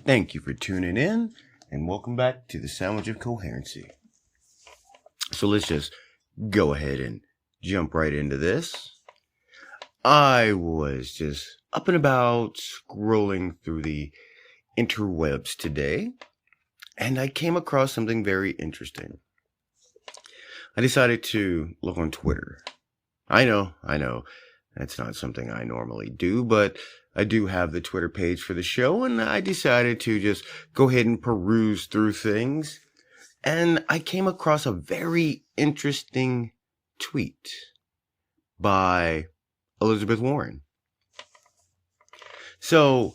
Thank you for tuning in, and welcome back to the Sandwich of Coherency. So let's just go ahead and jump right into this. I was just up and about scrolling through the interwebs today, and I came across something very interesting. I decided to look on Twitter. I know, that's not something I normally do, but I do have the Twitter page for the show, and I decided to just go ahead and peruse through things. And I came across a very interesting tweet by Elizabeth Warren. So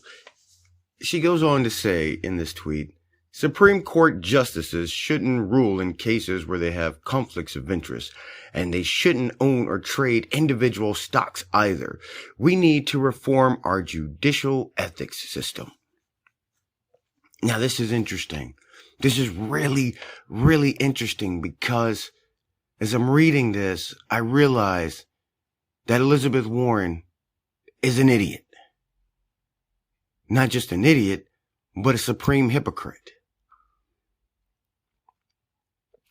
she goes on to say in this tweet, Supreme Court justices shouldn't rule in cases where they have conflicts of interest, and they shouldn't own or trade individual stocks either. We need to reform our judicial ethics system. Now, this is interesting. This is really, really interesting because as I'm reading this, I realize that Elizabeth Warren is an idiot. Not just an idiot, but a supreme hypocrite.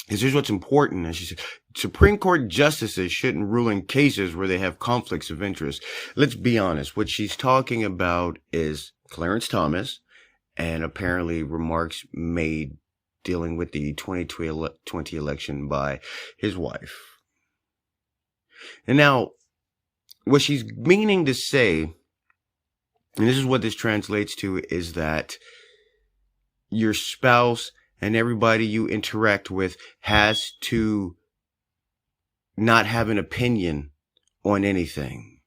Because here's what's important. As she said, Supreme Court justices shouldn't rule in cases where they have conflicts of interest. Let's be honest. What she's talking about is Clarence Thomas and apparently remarks made dealing with the 2020 election by his wife. And now, what she's meaning to say, and this is what this translates to, is that your spouse and everybody you interact with has to not have an opinion on anything.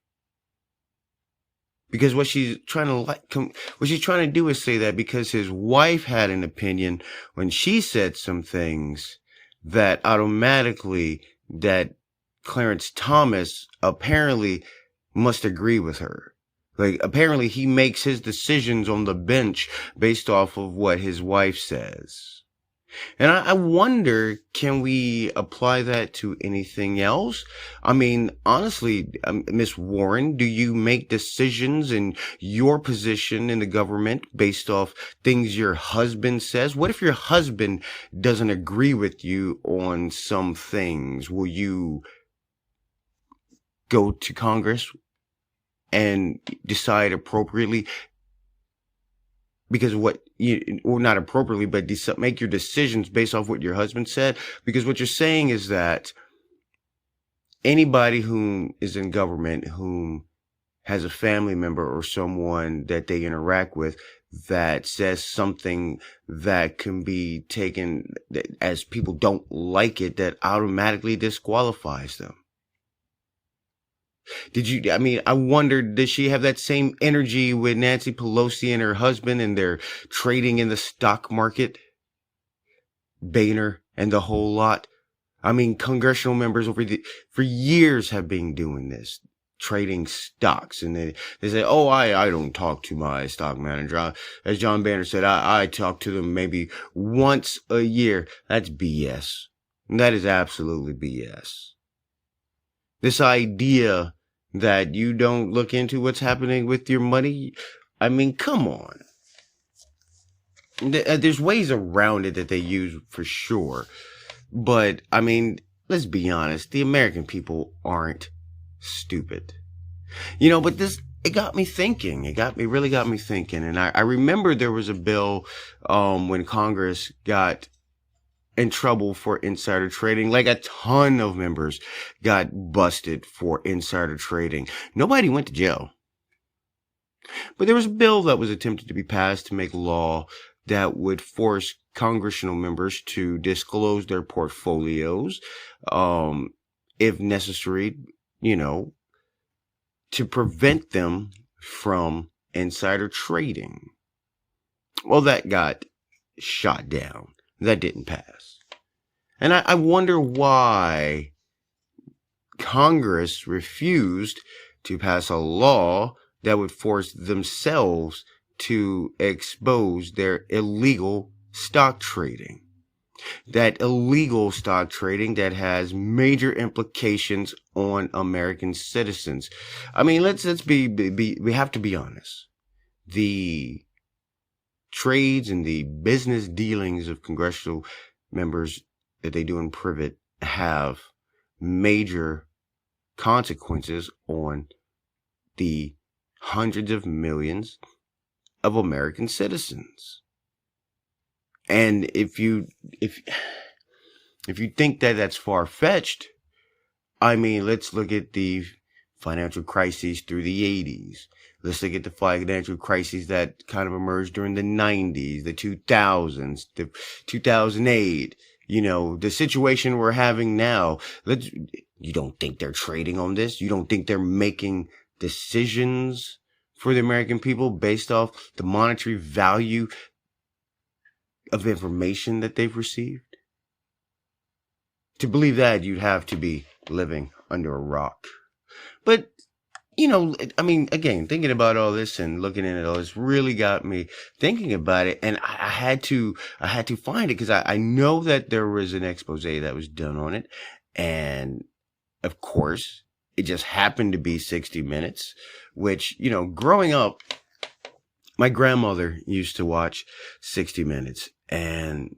Because what she's trying to do is say that because his wife had an opinion when she said some things, that automatically that Clarence Thomas apparently must agree with her. Like, apparently he makes his decisions on the bench based off of what his wife says. And I wonder, can we apply that to anything else? I mean, honestly, Miss Warren, do you make decisions in your position in the government based off things your husband says? What if your husband doesn't agree with you on some things? Will you go to Congress and decide appropriately? Because not appropriately, but make your decisions based off what your husband said. Because what you're saying is that anybody who is in government, whom has a family member or someone that they interact with that says something that can be taken as people don't like it, that automatically disqualifies them. I wonder, does she have that same energy with Nancy Pelosi and her husband and they're trading in the stock market? Boehner and the whole lot. I mean, congressional members for years have been doing this, trading stocks. And they say, oh, I don't talk to my stock manager. As John Boehner said, I talk to them maybe once a year. That's BS. That is absolutely BS. This idea that you don't look into what's happening with your money, I mean, come on. There's ways around it that they use for sure. But, I mean, let's be honest. The American people aren't stupid. But it got me thinking. It really got me thinking. And I remember there was a bill when Congress got in trouble for insider trading. Like, a ton of members got busted for insider trading. Nobody went to jail. But there was a bill that was attempted to be passed to make law that would force congressional members to disclose their portfolios, if necessary, to prevent them from insider trading. Well, that got shot down. That didn't pass. And I wonder why Congress refused to pass a law that would force themselves to expose their illegal stock trading. That illegal stock trading that has major implications on American citizens. I mean, let's be we have to be honest. The trades and the business dealings of congressional members that they do in private have major consequences on the hundreds of millions of American citizens. And if you think that that's far-fetched, I mean, let's look at the financial crises through the 80s. Let's look at the financial crises that kind of emerged during the 90s, the 2000s, the 2008. You know, the situation we're having now. You don't think they're trading on this? You don't think they're making decisions for the American people based off the monetary value of information that they've received? To believe that, you'd have to be living under a rock. But, you know, I mean, again, thinking about all this and looking at it all, this really got me thinking about it. And I had to find it because I know that there was an expose that was done on it. And of course, it just happened to be 60 Minutes, which, you know, growing up, my grandmother used to watch 60 Minutes. And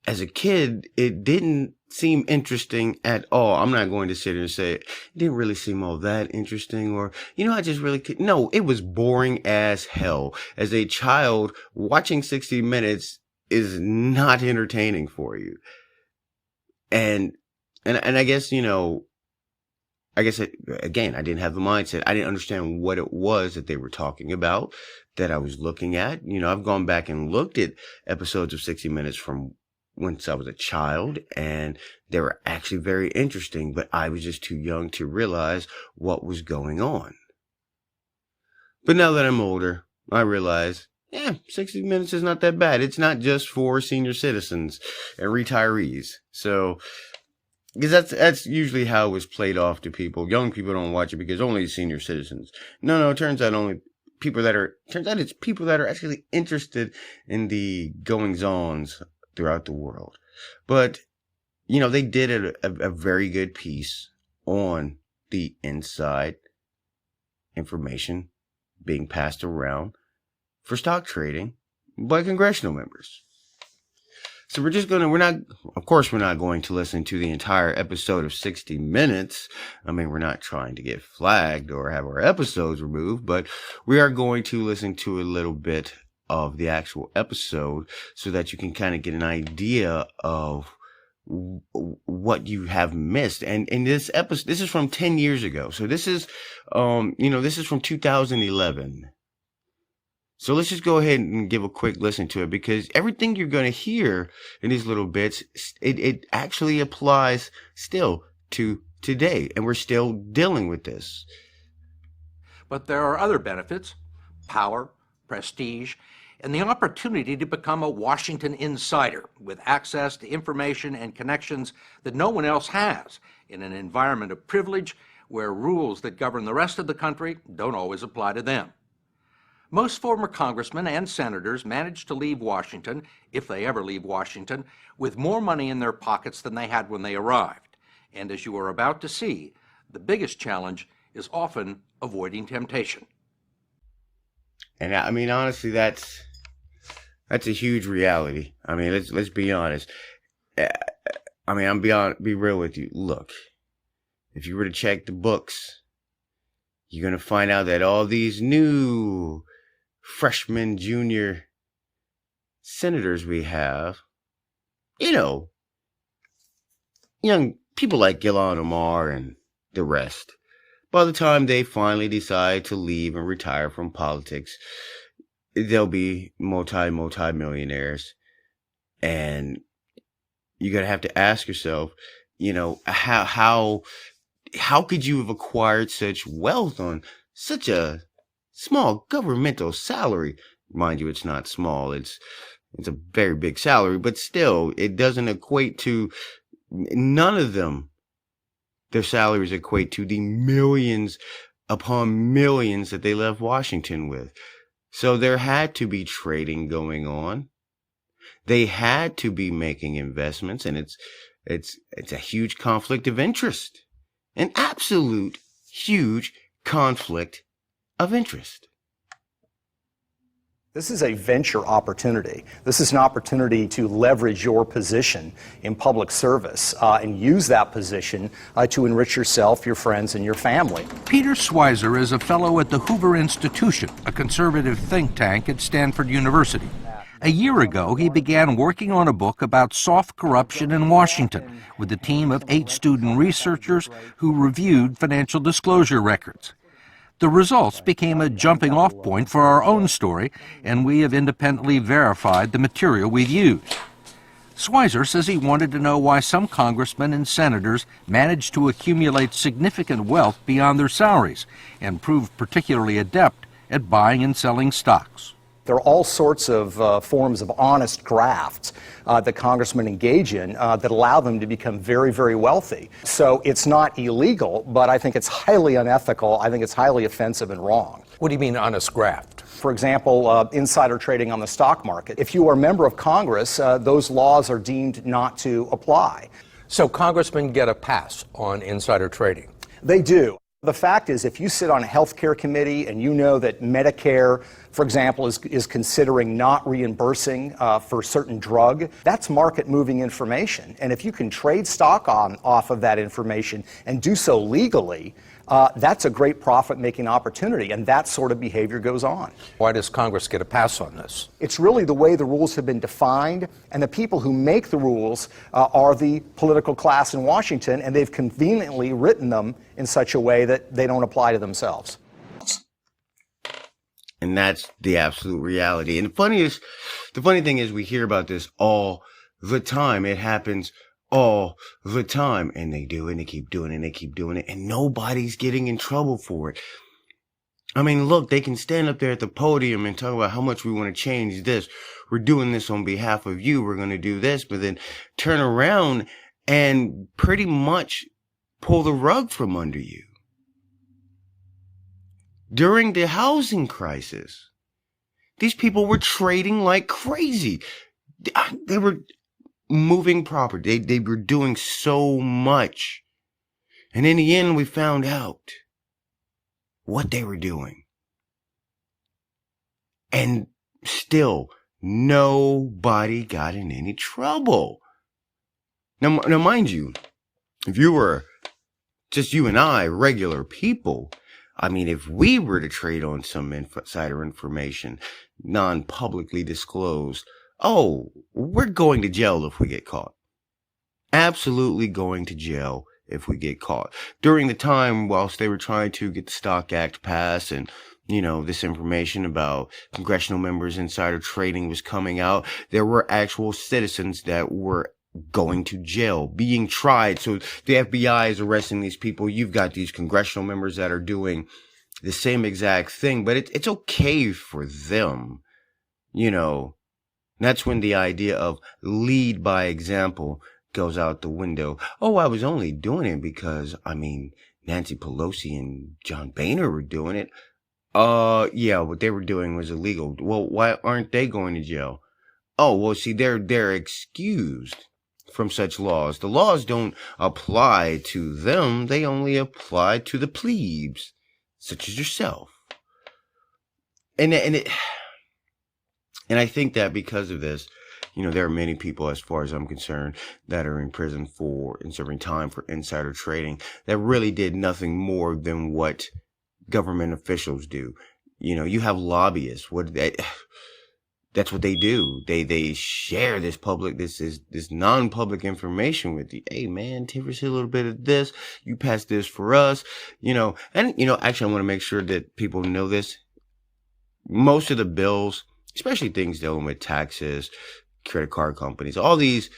as a kid, it didn't seem interesting at all. I'm not going to sit here and say it didn't really seem all that interesting, or, you know, I just really could. No, it was boring as hell. As a child, watching 60 Minutes is not entertaining for you. And I guess, you know, again, I didn't have the mindset. I didn't understand what it was that they were talking about, that I was looking at. You know, I've gone back and looked at episodes of 60 Minutes from once I was a child, and they were actually very interesting, but I was just too young to realize what was going on. But now that I'm older, I realize, 60 Minutes is not that bad. It's not just for senior citizens and retirees. So, because that's usually how it was played off to people. Young people don't watch it because only senior citizens. No, it turns out it's people that are actually interested in the goings-ons throughout the world. But, you know, they did a very good piece on the inside information being passed around for stock trading by congressional members. So we're not going to listen to the entire episode of 60 Minutes. I mean, we're not trying to get flagged or have our episodes removed, but we are going to listen to a little bit of the actual episode so that you can kind of get an idea of what you have missed. And in this episode, this is from 10 years ago. So this is, this is from 2011. So let's just go ahead and give a quick listen to it, because everything you're going to hear in these little bits, it actually applies still to today. And we're still dealing with this. But there are other benefits: power, prestige, and the opportunity to become a Washington insider with access to information and connections that no one else has in an environment of privilege where rules that govern the rest of the country don't always apply to them. Most former congressmen and senators manage to leave Washington, if they ever leave Washington, with more money in their pockets than they had when they arrived. And as you are about to see, the biggest challenge is often avoiding temptation. And I mean, honestly, that's a huge reality. I mean, let's be honest. I mean, be real with you. Look, if you were to check the books, you're going to find out that all these new freshman, junior senators we have, you know, young people like Ilhan Omar and the rest, by the time they finally decide to leave and retire from politics, they'll be multi-millionaires. And you're going to have to ask yourself, you know, how could you have acquired such wealth on such a small governmental salary? Mind you, it's not small. It's a very big salary, but still, it doesn't equate to, none of them, their salaries equate to the millions upon millions that they left Washington with. So there had to be trading going on. They had to be making investments, and it's a huge conflict of interest. An absolute huge conflict of interest. This is a venture opportunity. This is an opportunity to leverage your position in public service and use that position to enrich yourself, your friends, and your family. Peter Schweizer is a fellow at the Hoover Institution, a conservative think tank at Stanford University. A year ago, he began working on a book about soft corruption in Washington with a team of 8 student researchers who reviewed financial disclosure records. The results became a jumping-off point for our own story, and we have independently verified the material we've used. Schweizer says he wanted to know why some congressmen and senators managed to accumulate significant wealth beyond their salaries and proved particularly adept at buying and selling stocks. There are all sorts of forms of honest grafts that congressmen engage in that allow them to become very, very wealthy. So it's not illegal, but I think it's highly unethical. I think it's highly offensive and wrong. What do you mean honest graft? For example, insider trading on the stock market. If you are a member of Congress, those laws are deemed not to apply. So congressmen get a pass on insider trading? They do. The fact is, if you sit on a health care committee and you know that Medicare, for example, is considering not reimbursing for a certain drug, that's market-moving information. And if you can trade stock off of that information and do so legally, that's a great profit-making opportunity, and that sort of behavior goes on. Why does Congress get a pass on this? It's really the way the rules have been defined, and the people who make the rules are the political class in Washington, and they've conveniently written them in such a way that they don't apply to themselves. And that's the absolute reality. And the funny thing is we hear about this all the time. It happens all the time, and they do it, and they keep doing it, and they keep doing it, and nobody's getting in trouble for it. I mean, look, they can stand up there at the podium and talk about how much we want to change this. We're doing this on behalf of you. We're going to do this, but then turn around and pretty much pull the rug from under you. During the housing crisis, these people were trading like crazy. They were moving property. They were doing so much. And in the end, we found out what they were doing. And still, nobody got in any trouble. Now, mind you, if you were just you and I, regular people, I mean, if we were to trade on some insider information, non-publicly disclosed, oh, we're going to jail if we get caught. Absolutely going to jail if we get caught. During the time whilst they were trying to get the Stock Act passed and, you know, this information about congressional members insider trading was coming out, there were actual citizens that were going to jail, being tried. So the FBI is arresting these people. You've got these congressional members that are doing the same exact thing, but it's okay for them, you know. That's when the idea of lead by example goes out the window. Oh, I was only doing it because, I mean, Nancy Pelosi and John Boehner were doing it. Yeah, what they were doing was illegal. Well, why aren't they going to jail? Oh, well, see, they're excused from such laws. The laws don't apply to them. They only apply to the plebes, such as yourself. And I think that because of this, you know, there are many people, as far as I'm concerned, that are in prison and serving time for insider trading that really did nothing more than what government officials do. You know, you have lobbyists. That's what they do. They share this non-public information with you. Hey man, give us a little bit of this. You pass this for us. You know, and you know, actually I want to make sure that people know this. Most of the bills, especially things dealing with taxes, credit card companies, all these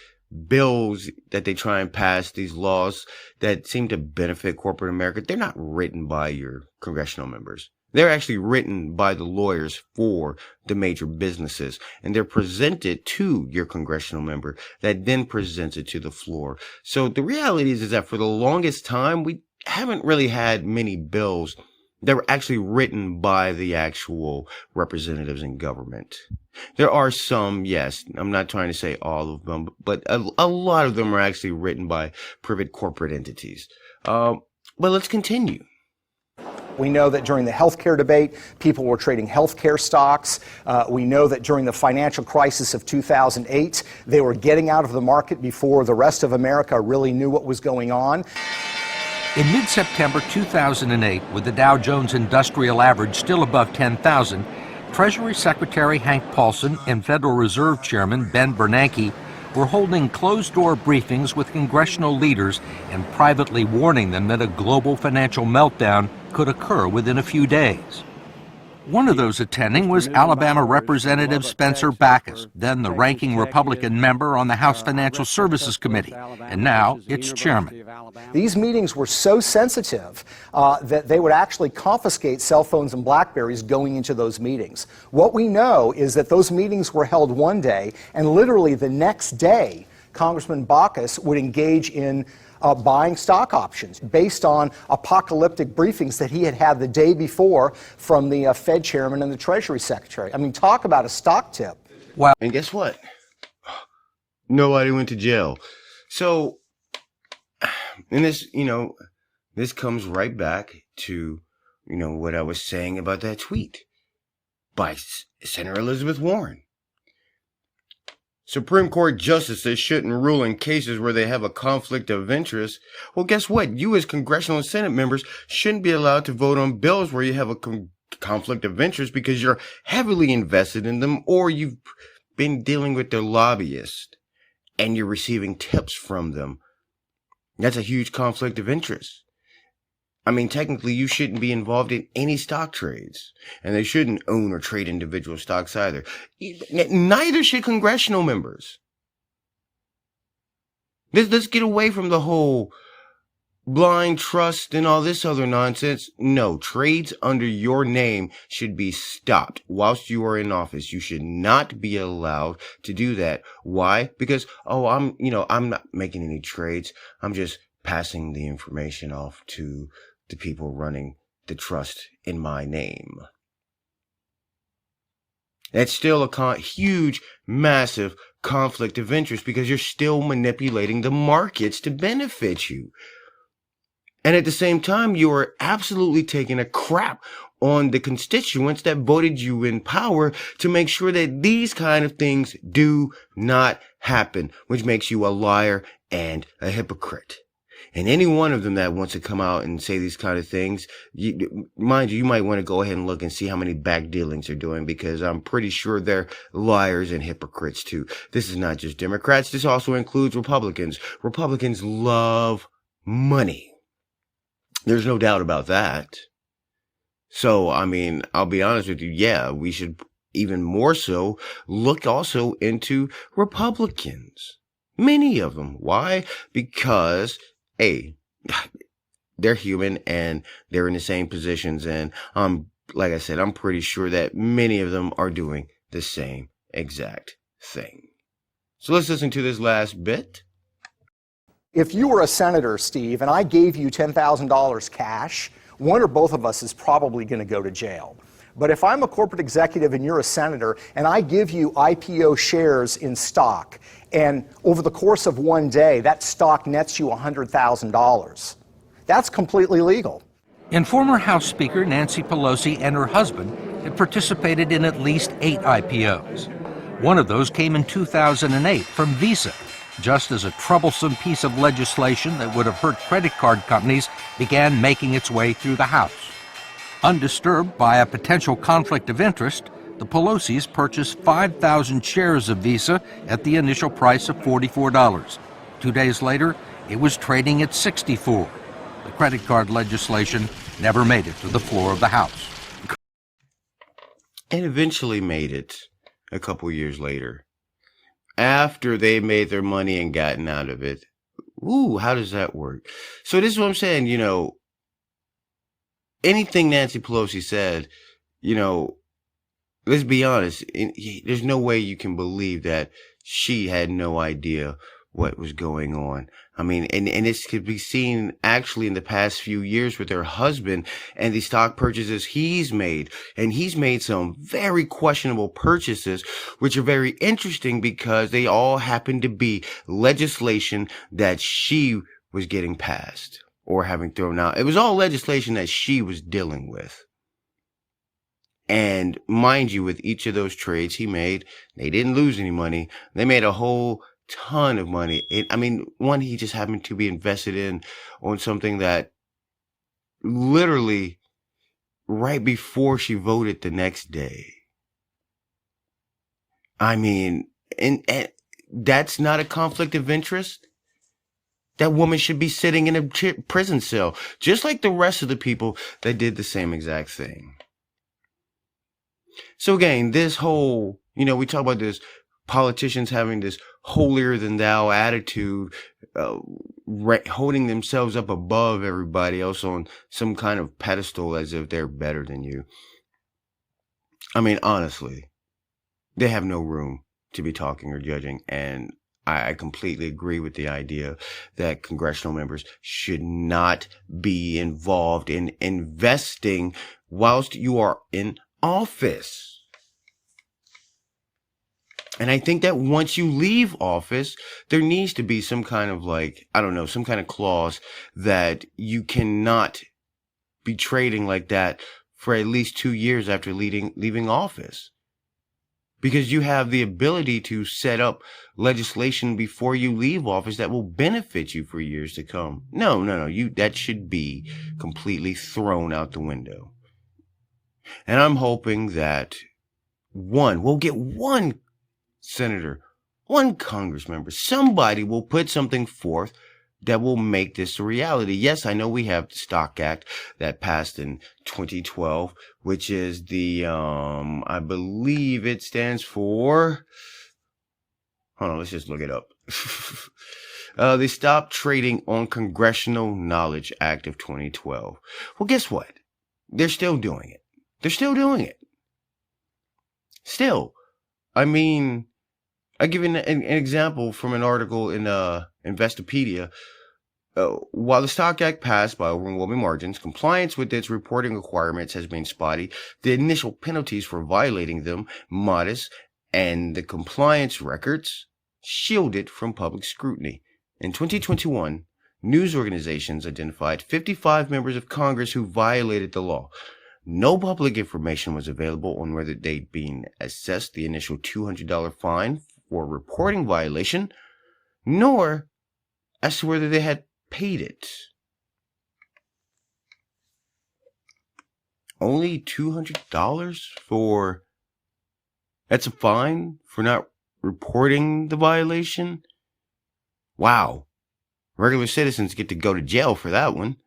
bills that they try and pass, these laws that seem to benefit corporate America, they're not written by your congressional members. They're actually written by the lawyers for the major businesses, and they're presented to your congressional member that then presents it to the floor. So the reality is that for the longest time, we haven't really had many bills that were actually written by the actual representatives in government. There are some, yes, I'm not trying to say all of them, but a lot of them are actually written by private corporate entities. But let's continue. We know that during the healthcare debate, people were trading healthcare stocks. We know that during the financial crisis of 2008, they were getting out of the market before the rest of America really knew what was going on. In mid-September 2008, with the Dow Jones Industrial Average still above 10,000, Treasury Secretary Hank Paulson and Federal Reserve Chairman Ben Bernanke were holding closed-door briefings with congressional leaders and privately warning them that a global financial meltdown could occur within a few days. One of those attending was Alabama Representative Spencer Backus, then the ranking Republican member on the House Financial Services Committee, and now its chairman. These meetings were so sensitive that they would actually confiscate cell phones and BlackBerries going into those meetings. What we know is that those meetings were held one day, and literally the next day, Congressman Backus would engage in buying stock options based on apocalyptic briefings that he had had the day before from the Fed chairman and the Treasury Secretary. I mean, talk about a stock tip. Wow. And guess what? Nobody went to jail. So, and this, this comes right back to, what I was saying about that tweet by Senator Elizabeth Warren. Supreme Court justices shouldn't rule in cases where they have a conflict of interest. Well, guess what? You as congressional and Senate members shouldn't be allowed to vote on bills where you have a conflict of interest because you're heavily invested in them, or you've been dealing with their lobbyists and you're receiving tips from them. That's a huge conflict of interest. I mean, technically, you shouldn't be involved in any stock trades, and they shouldn't own or trade individual stocks either. Neither should congressional members. Let's get away from the whole blind trust and all this other nonsense. No, trades under your name should be stopped whilst you are in office. You should not be allowed to do that. Why? Because, I'm not making any trades. I'm just passing the information off to the people running the trust in my name. That's still a huge, massive conflict of interest because you're still manipulating the markets to benefit you. And at the same time, you are absolutely taking a crap on the constituents that voted you in power to make sure that these kind of things do not happen, which makes you a liar and a hypocrite. And any one of them that wants to come out and say these kind of things, mind you, you might want to go ahead and look and see how many back dealings they're doing, because I'm pretty sure they're liars and hypocrites too. This is not just Democrats. This also includes Republicans. Republicans love money. There's no doubt about that. So, I mean, I'll be honest with you. Yeah, we should even more so look also into Republicans. Many of them. Why? Because they're human and they're in the same positions. And like I said, I'm pretty sure that many of them are doing the same exact thing. So let's listen to this last bit. If you were a senator, Steve, and I gave you $10,000 cash, one or both of us is probably going to go to jail. But if I'm a corporate executive and you're a senator, and I give you IPO shares in stock, and over the course of one day, that stock nets you $100,000, that's completely legal. And former House Speaker Nancy Pelosi and her husband had participated in at least 8 IPOs. One of those came in 2008 from Visa, just as a troublesome piece of legislation that would have hurt credit card companies began making its way through the House. Undisturbed by a potential conflict of interest, the Pelosi's purchased 5,000 shares of Visa at the initial price of $44. 2 days later, it was trading at $64. The credit card legislation never made it to the floor of the House. And eventually made it a couple years later. After they made their money and gotten out of it. Ooh, how does that work? So this is what I'm saying, anything Nancy Pelosi said, let's be honest, there's no way you can believe that she had no idea what was going on. I mean, and this could be seen actually in the past few years with her husband and the stock purchases he's made. And he's made some very questionable purchases, which are very interesting because they all happen to be legislation that she was getting passed. or having thrown out. It was all legislation that she was dealing with. And mind you, with each of those trades he made, they didn't lose any money. They made a whole ton of money. One he just happened to be invested in on something that literally right before she voted the next day. And that's not a conflict of interest. That woman should be sitting in a prison cell, just like the rest of the people that did the same exact thing. So again, this whole, we talk about this politicians having this holier than thou attitude, holding themselves up above everybody else on some kind of pedestal as if they're better than you. Honestly, they have no room to be talking or judging. And I completely agree with the idea that congressional members should not be involved in investing whilst you are in office. And I think that once you leave office, there needs to be some kind of some kind of clause that you cannot be trading like that for at least 2 years after leaving office. Because you have the ability to set up legislation before you leave office that will benefit you for years to come. No. That should be completely thrown out the window. And I'm hoping that we'll get one senator, one Congress member, somebody will put something forth that will make this a reality. Yes, I know we have the Stock Act that passed in 2012, which is the, I believe it stands for, hold on, let's just look it up. The Stop Trading on Congressional Knowledge Act of 2012. Well, guess what? They're still doing it. Still. I give you an example from an article in Investopedia. While the Stock Act passed by overwhelming margins, compliance with its reporting requirements has been spotty. The initial penalties for violating them modest, and the compliance records shielded from public scrutiny. In 2021, news organizations identified 55 members of Congress who violated the law. No public information was available on whether they'd been assessed the initial $200 fine for reporting violation, nor as to whether they had paid it. Only $200 that's a fine for not reporting the violation? Wow. Regular citizens get to go to jail for that one.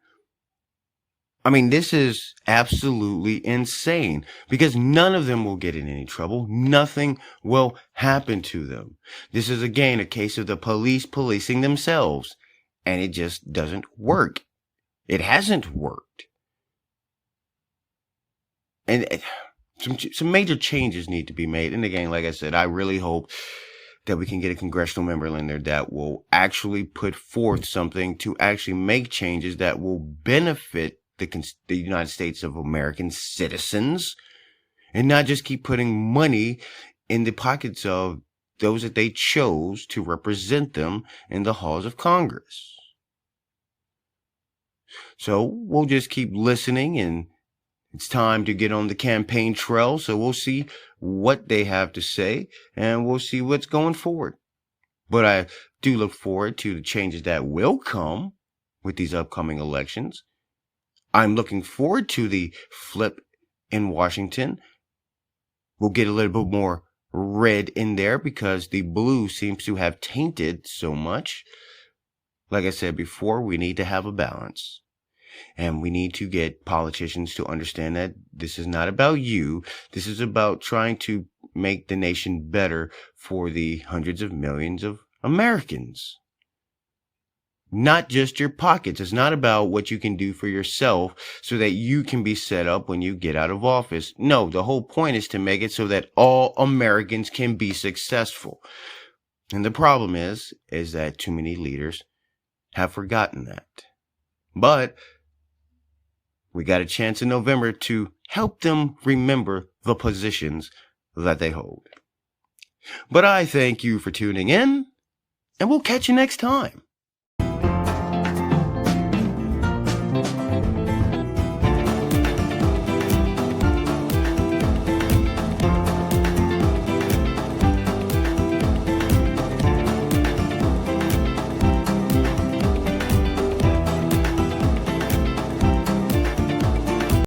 This is absolutely insane because none of them will get in any trouble. Nothing will happen to them. This is, again, a case of the police policing themselves, and it just doesn't work. It hasn't worked. And some major changes need to be made. And again, like I said, I really hope that we can get a congressional member in there that will actually put forth something to actually make changes that will benefit the United States of American citizens, and not just keep putting money in the pockets of those that they chose to represent them in the halls of Congress. So we'll just keep listening, and it's time to get on the campaign trail. So we'll see what they have to say, and we'll see what's going forward. But I do look forward to the changes that will come with these upcoming elections. I'm looking forward to the flip in Washington. We'll get a little bit more red in there because the blue seems to have tainted so much. Like I said before, we need to have a balance. And we need to get politicians to understand that this is not about you. This is about trying to make the nation better for the hundreds of millions of Americans. Not just your pockets. It's not about what you can do for yourself so that you can be set up when you get out of office. No, the whole point is to make it so that all Americans can be successful. And the problem is that too many leaders have forgotten that. But we got a chance in November to help them remember the positions that they hold. But I thank you for tuning in, and we'll catch you next time.